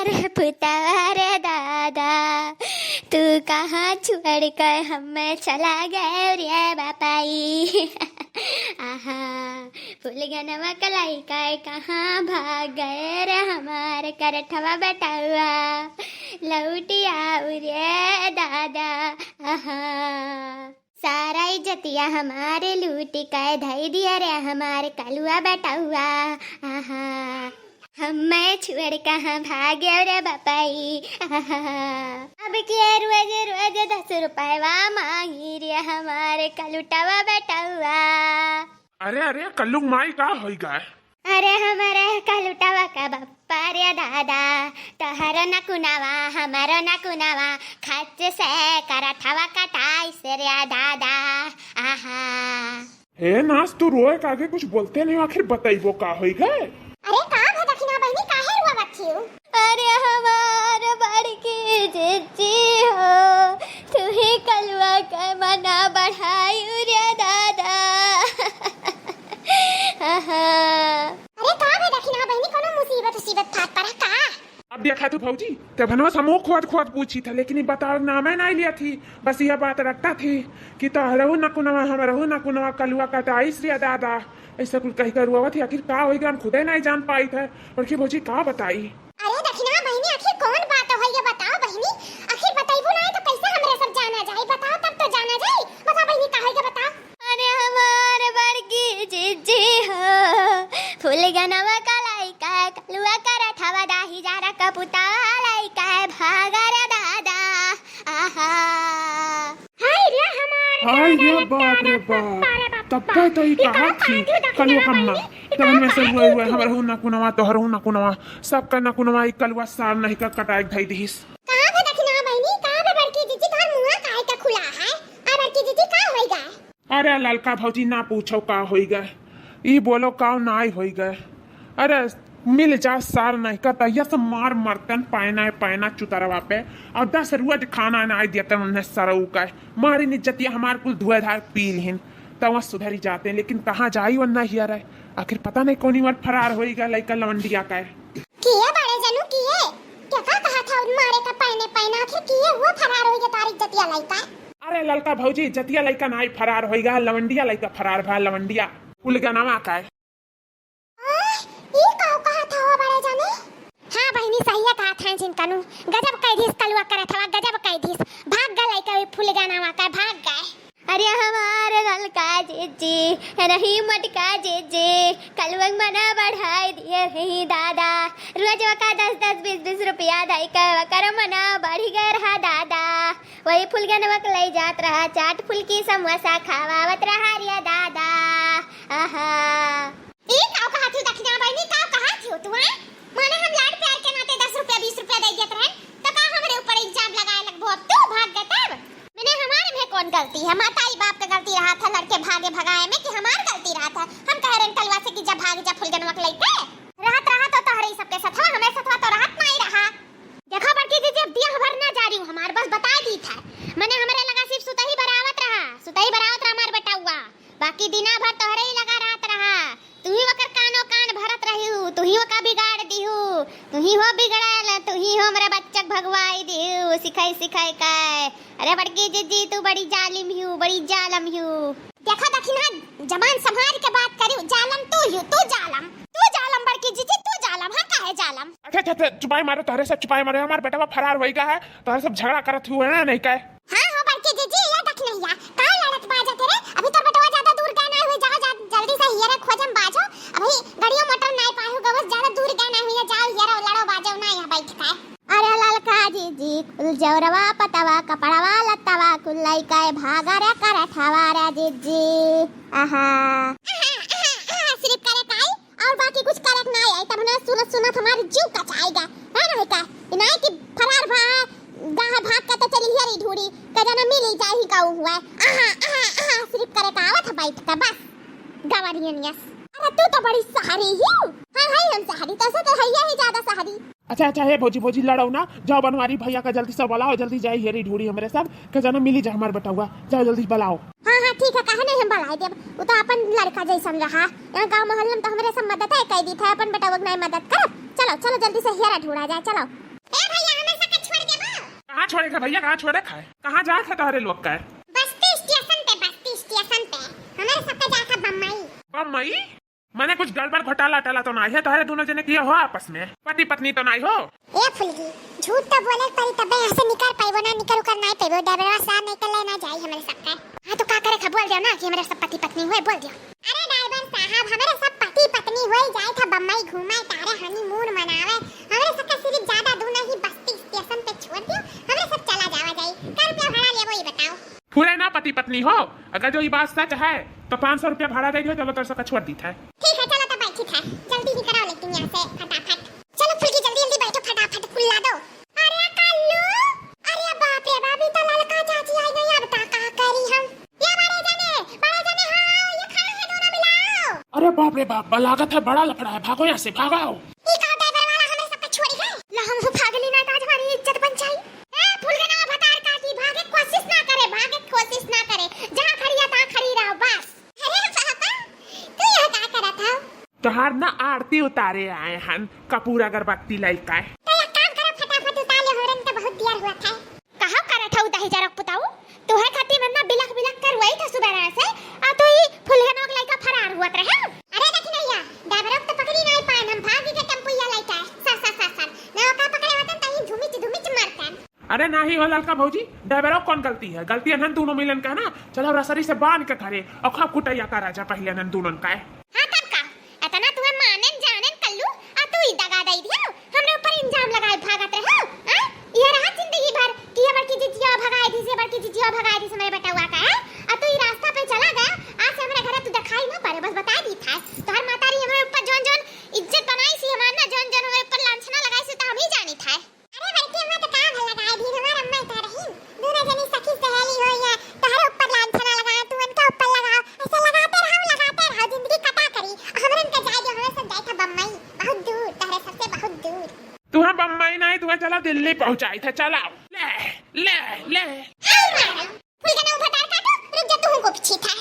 रे पुतवा रे दादा, तू कहाँ छोड़ कर हमें चला गए रे बापाई। आहा फूल गनवा कलाई काय कहाँ भाग गए रे हमारे करठवा बैठा हुआ, लौटी आओ रे दादा। आहा सारा इज्जतिया हमारे लूटी काय धई दिया रे हमारे कलुआ बैठा हुआ। आहा हमें छोड़ कहाँ भागे रे बापाई। अब के रोज रोज 10 रुपए मांगी रे हमारे कलुटावा बैठा हुआ। अरे अरे कल्लू माई का होई गए? अरे हमारे कलुटावा का बप्पा रे दादा, तोहरो न कुनावा हमारो न कुनावा, खच से करठवा कटाई से रे दादा। आहा हे नाच तू रोए का आगे कुछ बोलते नहीं, आखिर बताइबो का होई गए? अरे का है दक्षिणा बहनी काहे रुआ बच्ची? अरे हमारे बड़की जीजी हो, तू ही कलवा का मना बढ़ाई रे दादा। अरे का है दक्षिणा बहनी कोनो मुसीबत फाट पड़ा का? अब देखा तू भौजी ते भनवा समूह खोद पूछी था, लेकिन ये बताओ नाम है नहीं लिया थी, बस यह बात रखता थी कि तो रहू न कुनवा हम रहू न कुनवा कलुआ कटाई रे दादा, ऐसा कुछ कही कर हुआ थी। आखिर का होगा हम खुदे नहीं जान पाई थे, और की भौजी का बताई? अरे दक्षिणा बहनी आखिर कौन बात है ये बताओ बहनी, आखिर बताइबो नहीं तो कैसे हमरे सब जाना जाए, बताओ तब तो जाना जाए, बताओ बहनी का है ये बताओ। अरे हमारे बड़की जीजी हो, फूल गनवा कलाई का कलुआ करठवा दाही जारा कपुता लाई का भागा रे दादा। आहा हाय रे हमारे हाय रे बाप रे बाप, तब तो ये कहा थी कलुआ कम्मा तब में से हुए हम रहू न कुनवा तो रहू न कुनवा सब का न कुनवा एक कलुआ सार नहीं का कटाई धई दिस। कहां पे दक्षिणा बहनी, कहां पे बड़की जीजी, तोर मुंह काहे का खुला है? आ बड़की जीजी का होई गए? अरे ललका भौजी ना पूछो का होई गए, ई बोलो का नाई होई गए। अरे मिल जा सार नहीं का तैया से मार मरतन पैना चुतरवा पे, और 10 रोज खाना ना दिया उन्हें सरऊ का मारी निज्जतिया हमार कुल धुए धार पील हिन तब सुधरी जाते हैं, लेकिन कहाँ जाई वरना हियर है। आखिर पता नहीं कौन बार फरार होई गया लइका लवंडिया का किए बड़े जनू किए क्या कहा था मारे का पैना आखिर किए वो फरार होई गया तारी इज्जतिया लइका? अरे ललका भौजी इज्जतिया लइका नाई फरार होई गया, लवंडिया लइका फरार भा, लवंडिया कुल का नाम का है। ये का कहा था वो बड़े जने? हां बहनी सही है कहा था चिंतनु, गजब कैदिस कलवा करत हवा, गजब कैदिस भाग गए लइका फूल गाना का भाग गए। अरे हमारे ललका जीजी नहीं मटका जीजी, कलवंग मना बढ़ाई दिए नहीं दादा, रोज का 10-20 रुपया दाई का कर मना बढ़ी गए रहा दादा, वही फूल गनवक ले जात रहा, चाट फुल्की समोसा खावावत रहा रे दादा। आहा ई का कहा थी दक्षिणा बहनी, का कहा थी तू? माने हम लाड प्यार के नाते 10 रुपया 20 रुपया दे देत रहे तो का हमरे ऊपर इल्जाम लगाए लगबो, अब तू भाग गए तब मैंने हमारे में कौन गलती है? माताई बाप का गलती रहा था लड़के भागे भगाए में कि हमार गलती रहा था? हम कह रहे कलवा से कि जब भाग जा फुलगनवा के लेके राहत तो तोहरे सबके सथवा हमें सथवा तो राहत नहीं रहा। देखो बड़की दीदी अब दिया भर ना जा रही हूं, हमार बस बता दी था मैंने हमरे लगा सिर्फ सुतही बरावत रहा हमार बेटा हुआ, बाकी दिना भर तोहरे ही लगा रहत रहा, तू ही वकर कानो कान भरत रही हूं, तू ही वका बिगाड़ दी हूं, तू ही हो बिगड़ल, तू ही हो मेरा बच्चा भगवाई दी हूं, सिखाई काय। अरे बड़की जीजी तू बड़ी जालिम हूं, बड़ी जालम हूं। देखो दक्षिणा जबान संभाल के बात करी, जालम तू जालम बड़की जीजी तू जालम। हां काहे जालम? अच्छा चुपाई मारो, तोहरे सब चुपाई मारो, हमार बेटा फरार होई गया है, तोहरे सब झगड़ा करत हुए ना नहीं कहे। हां हो बड़की जीजी ये दक्षिणा का लड़त बाजा तेरे, अभी तो बेटा ज्यादा दूर गए ना हुई, जाओ जल्दी से हियरे खोजम बाजो, अभी गाड़ियों मोटर नहीं पाहु गवस, ज्यादा दूर गए ना हुई, जाओ हियरे लड़ो बाजो ना यहाँ बैठ के। अरे ललका जीजी कुल जौरवा पतवा कपड़वा लत्तवा कुल लइका भागा रे करठवा रे जीजी। आहा सिर्फ करे काई और बाकी कुछ करक नहीं आई, तब ना सुनत हमारी जीव का चाहेगा है ना का नहीं कि फरार भा गाह भाग के तो चली हियरी ढूड़ी का जना मिली जाही का हुआ। आहा सिर्फ करे का आवत बैठ के बस गवरियनियस। अरे तू तो बड़ी सहारी ही। हां हम सहारी तो हैया ही ज्यादा सहारी। अच्छा है भौजी लड़ो ना, जाओ बनवारी भैया का जल्दी से बुलाओ, जल्दी जाए हेरी ढूंढी हमरे सब के जना मिली जा हमार बेटा हुआ, जाओ जल्दी बुलाओ। हां ठीक है, कहे नहीं हम बुलाए देब, वो तो अपन लड़का जैसन रहा, यहाँ गांव मोहल्ले में तो हमरे सब मदद है कह दी था, अपन बेटा वग नहीं मदद कर। चलो जल्दी से हेरा ढूंढा जाए, चलो। छोड़े का भैया, कहाँ छोड़े खाए? कहाँ जा था तुम्हारे लोग का? बस्ती स्टेशन पे हमारे सबका जा था बम्बई। बम्बई? मैंने कुछ गड़बड़ घोटाला टाला तो नहीं है? तुम्हारे दोनों जने किए हो आपस में? पति पत्नी तो नहीं हो? ए फुलगी, झूठ तो बोले परी तबे यहाँ से निकल पाइबो ना, निकल कर नहीं पाइबो, ड्राइवरवा साथ निकल ले ना जाई हमारे सबका। हाँ तो का करे खा, बोल दियो ना कि हमारे सब पति पत्नी हुए, बोल दियो। अरे ड्राइवर साहब, हमारे सब पति पत्नी हुए जाए था बम्बई घूमे, तारे हनीमून मनावे। हमारे सबका सिर्फ ज्यादा दूर नहीं, बस्ती स्टेशन पे छोड़ दियो, हमारे सब चला जावा जाई। क्या रुपया भाड़ा लेबो ये बताओ? पूरे ना पति पत्नी हो? अगर जो ये बात सच है तो 500 रुपया भाड़ा दे दियो, चलो तो सबका छोड़ दी था। ठीक है चलो तो बैठी था, जल्दी ही कराओ लेकिन यहाँ से फटाफट। चलो फुलकी जल्दी जल्दी बैठो, फटाफट खुला दो। अरे कल्लू, अरे बाप रे बाप, तो लड़का चाची आई गई, अब का करी हम? ये बड़े जने हाँ, ये खड़े हैं दोनों, मिलाओ। अरे बाप रे बाप, लागत है बड़ा लफड़ा है, भागो यहाँ से, भागो। ये का ड्राइवर वाला हमें सब पे छोड़ गए, ला हम भाग लेना था, हमारी इज्जत बन जाई। ए फूल के नाम भतार काटी, भागे कोशिश ना करे, जहाँ खड़ी है तहाँ खड़ी रहो बस। अरे पापा, तू यहाँ क्या कर रहा था? तोहार ना आरती उतारे आए हन, कपूर अगरबत्ती लइका है। तो एक काम करो, फटाफट उतार ले, होरन तो बहुत देर हुआ था। कहाँ करा था उदाही जरक पुताऊ? तू है खाती वरना बिलक कर वही था सुबह से, आ तो ही फुलगनोक लइका फरार हुआ रहे। अरे देखी नहीं या, ड्राइवर तो पकड़ी नहीं पाए, हम भागी के टेम्पो या लइका सर ना का पकड़े होतन तही धुमिच मारतन। अरे नहीं हो लड़का भौजी, ड्राइवरों कौन गलती है? गलती है नन दोनों मिलन का ना। चलो रसरी से बांध के करे और खा कुटैया का राजा पहले नन दोनों का है। हाँ तब का इतना तुम्हें मानन जानन कल्लू, आ तू ही दगा दई दियो, हमरे ऊपर इल्जाम लगाए भागत रहे हो। हां ये रहा जिंदगी भर कि ये बड़की जिजिया भगाई थी, से बड़की जिजिया भगाई थी, मेरे बेटा हुआ का है। आ तू ही रास्ता पे चला गया, आज से हमरे घर तू दिखाई ना पारे, बस बता दी था तो हर मातारी हमरे ऊपर जोन इज्जत बनाई सी, हमार ना जोन हमरे ऊपर लांछना लगाई सी, तो हम ही जानी था। अरे बड़की अम्मा तो का भला लगाई दी, हमार अम्मा तो रही दोनों जनी सखी सहेली हो या, तोहरे ऊपर लांछना लगाया, तू उनके ऊपर लगाओ, ऐसे लगाते रहो, जिंदगी कटा करी। हमरे उनके जाए जो हमें सब जाए था बम्बई, बहुत दूर, तोहरे सबसे बहुत दूर। तुम्हें बम्बई नहीं, तुम्हें चला दिल्ली पहुंचाई था, चलाओ ले ले ले। हाय मारो, फुल के नाम भतार काटो, रुक जा, तू हमको पीछे था।